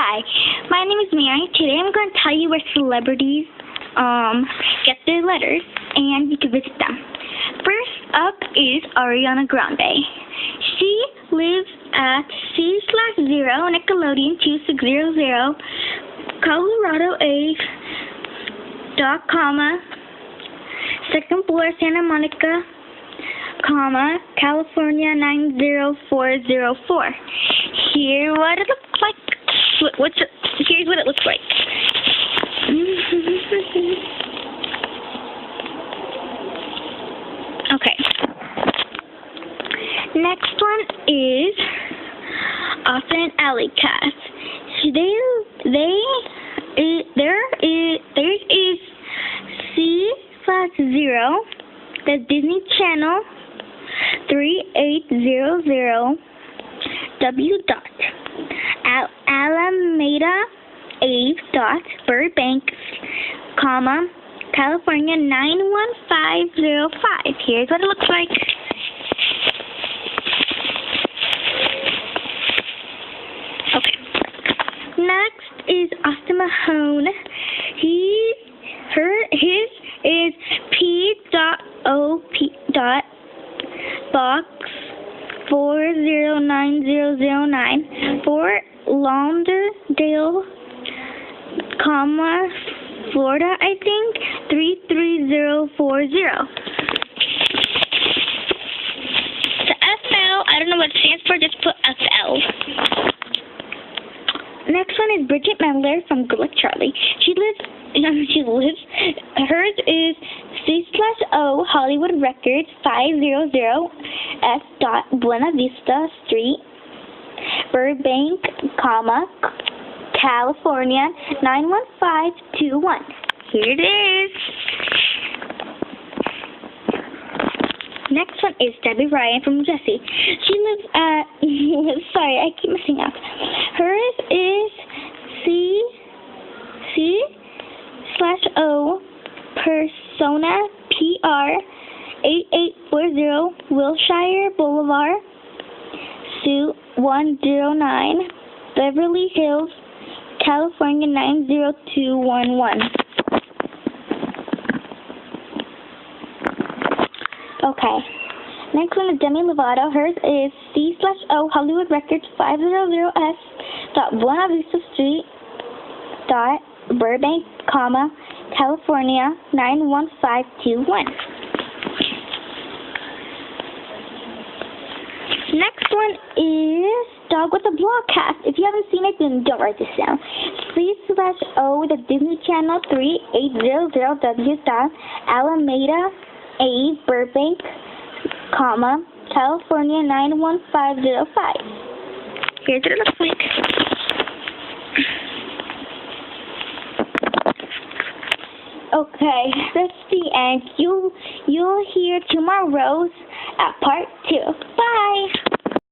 Hi, my name is Mary. Today I'm going to tell you where celebrities get their letters, and you can visit them. First up is Ariana Grande. She lives at C/0 Nickelodeon 2600 Colorado A. Comma, second floor Santa Monica, comma, California 90404. Here's what it looks like. Here's what it looks like. Okay. Next one is Austin Alley Cast. There is C/0, the Disney Channel 3800 W. Alameda A. Burbank, comma, California 91505. Here's what it looks like. Okay. Next is Austin Mahone. His is P.O.P. Box 409009, Fort Lauderdale, comma, Florida, I think, 33040. The FL, I don't know what it stands for, just put FL. Next one is Bridget Mendler from Good Luck Charlie. Hers is C/O Hollywood Records 500 S. Buena Vista Street, Burbank, comma, California 91521. Here it is. Next one is Debbie Ryan from Jessie. She lives at sorry, I keep messing up. Hers is C/O Persona PR 8840 Wilshire Boulevard, Suite 109, Beverly Hills, California 90211. Okay. Next one is Demi Lovato. Hers is C/O Hollywood Records 500 S. Buena Vista Street, Burbank, comma, California 91521. Next one is Dog with a Broadcast. If you haven't seen it, then don't write this down. C/O the Disney Channel 3800 W. Alameda A. Burbank, comma, California 91505. Here's what it looks like. Okay, that's the end. You'll hear tomorrow's at part 2. Bye.